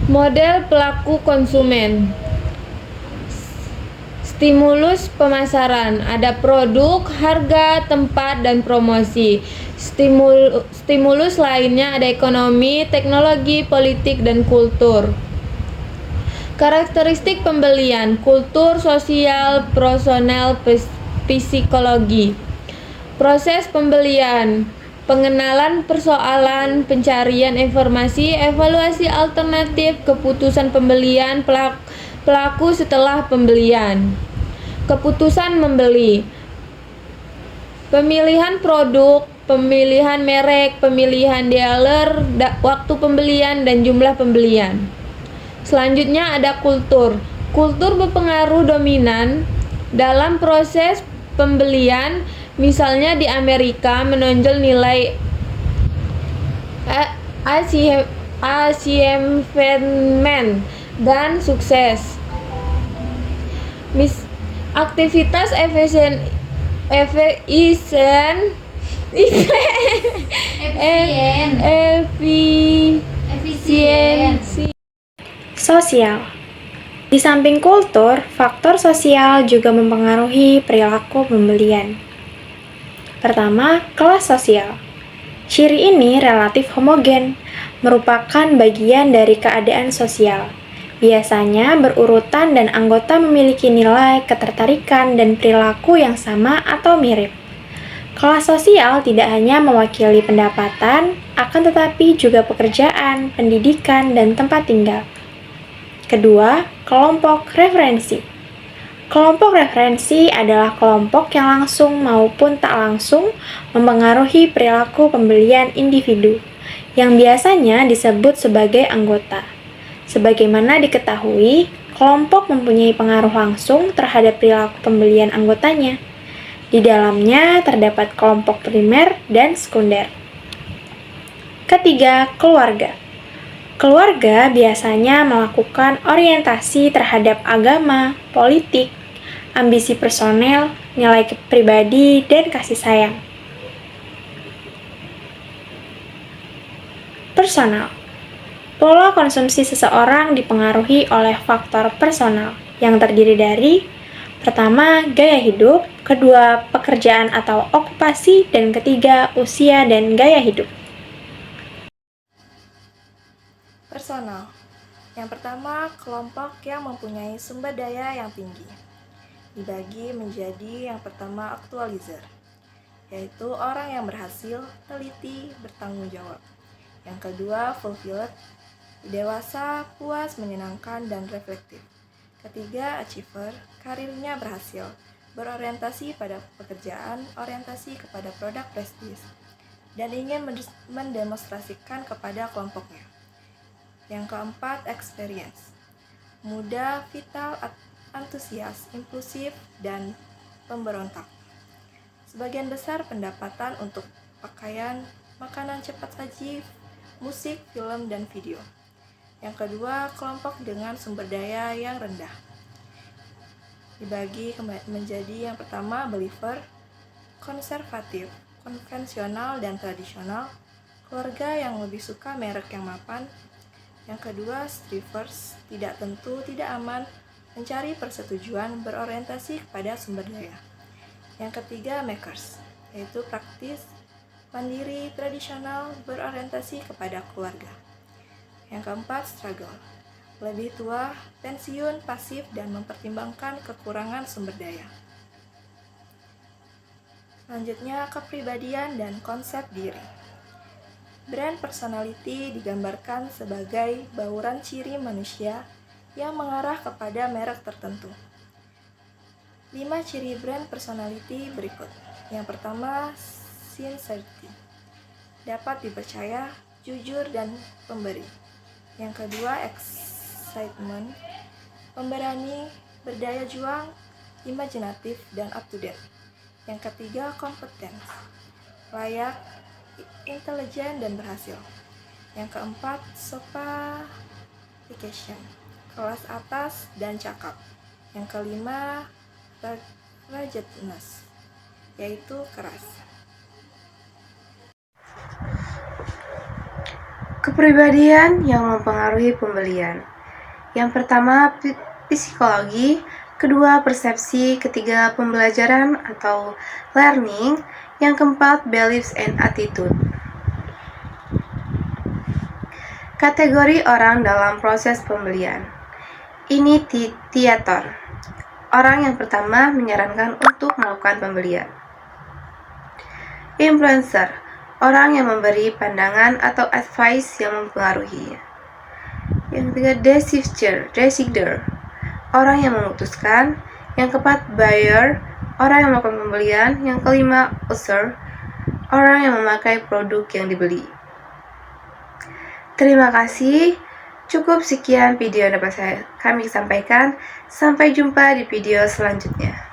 Model pelaku konsumen. Stimulus pemasaran, ada produk, harga, tempat, dan promosi. Stimulus lainnya ada ekonomi, teknologi, politik, dan kultur. Karakteristik pembelian, kultur, sosial, personal, psikologi. Proses pembelian, pengenalan persoalan, pencarian informasi, evaluasi alternatif, keputusan pembelian, pelaku setelah pembelian. Keputusan membeli, pemilihan produk, pemilihan merek, pemilihan dealer, waktu pembelian, dan jumlah pembelian. Selanjutnya ada kultur. Kultur berpengaruh dominan dalam proses pembelian. Misalnya di Amerika menonjol nilai achievement dan sukses. Aktivitas efisiensi Sosial. Di samping kultur, faktor sosial juga mempengaruhi perilaku pembelian. Pertama, kelas sosial. Ciri ini relatif homogen, merupakan bagian dari keadaan sosial. Biasanya berurutan dan anggota memiliki nilai, ketertarikan, dan perilaku yang sama atau mirip. Kelas sosial tidak hanya mewakili pendapatan, akan tetapi juga pekerjaan, pendidikan, dan tempat tinggal. Kedua, kelompok referensi. Kelompok referensi adalah kelompok yang langsung maupun tak langsung mempengaruhi perilaku pembelian individu, yang biasanya disebut sebagai anggota. Sebagaimana diketahui, kelompok mempunyai pengaruh langsung terhadap perilaku pembelian anggotanya. Di dalamnya terdapat kelompok primer dan sekunder. Ketiga, keluarga. Keluarga biasanya melakukan orientasi terhadap agama, politik, ambisi personel, nilai pribadi, dan kasih sayang. Personal. Pola konsumsi seseorang dipengaruhi oleh faktor personal yang terdiri dari pertama, gaya hidup, kedua, pekerjaan atau okupasi, dan ketiga, usia dan gaya hidup. Personal. Yang pertama, kelompok yang mempunyai sumber daya yang tinggi. Dibagi menjadi yang pertama aktualizer, yaitu orang yang berhasil, teliti, bertanggung jawab. Yang kedua, fulfilled, dewasa, puas, menyenangkan, dan reflektif. Ketiga, achiever, karirnya berhasil, berorientasi pada pekerjaan, orientasi kepada produk prestis, dan ingin mendemonstrasikan kepada kelompoknya. Yang keempat, experience, muda, vital, antusias, impulsif, dan pemberontak. Sebagian besar pendapatan untuk pakaian, makanan cepat saji, musik, film, dan video. Yang kedua, kelompok dengan sumber daya yang rendah. Dibagi menjadi yang pertama, believer, konservatif, konvensional, dan tradisional, keluarga yang lebih suka merek yang mapan. Yang kedua, strivers, tidak tentu, tidak aman, mencari persetujuan, berorientasi kepada sumber daya. Yang ketiga, makers, yaitu praktis, mandiri, tradisional, berorientasi kepada keluarga. Yang keempat, struggle, lebih tua, pensiun, pasif, dan mempertimbangkan kekurangan sumber daya. Selanjutnya, kepribadian dan konsep diri. Brand personality digambarkan sebagai bauran ciri manusia yang mengarah kepada merek tertentu. 5 ciri brand personality berikut. Yang pertama, sincerity, dapat dipercaya, jujur, dan pemberi. Yang kedua, excitement, pemberani, berdaya juang, imajinatif, dan up to date. Yang ketiga, competence, layak, intelijen, dan berhasil. Yang keempat, sophistication, kelas atas dan cakap. Yang kelima, ruggedness, yaitu keras. Kepribadian yang mempengaruhi pembelian. Yang pertama, psikologi, kedua, persepsi, ketiga, pembelajaran atau learning, yang keempat, beliefs and attitude. Kategori orang dalam proses pembelian. Initiator. Orang yang pertama menyarankan untuk melakukan pembelian. Influencer. Orang yang memberi pandangan atau advice yang mempengaruhi. Yang ketiga, decider. Orang yang memutuskan. Yang keempat, buyer. Orang yang melakukan pembelian. Yang kelima, user. Orang yang memakai produk yang dibeli. Terima kasih. Cukup sekian video yang dapat kami sampaikan. Sampai jumpa di video selanjutnya.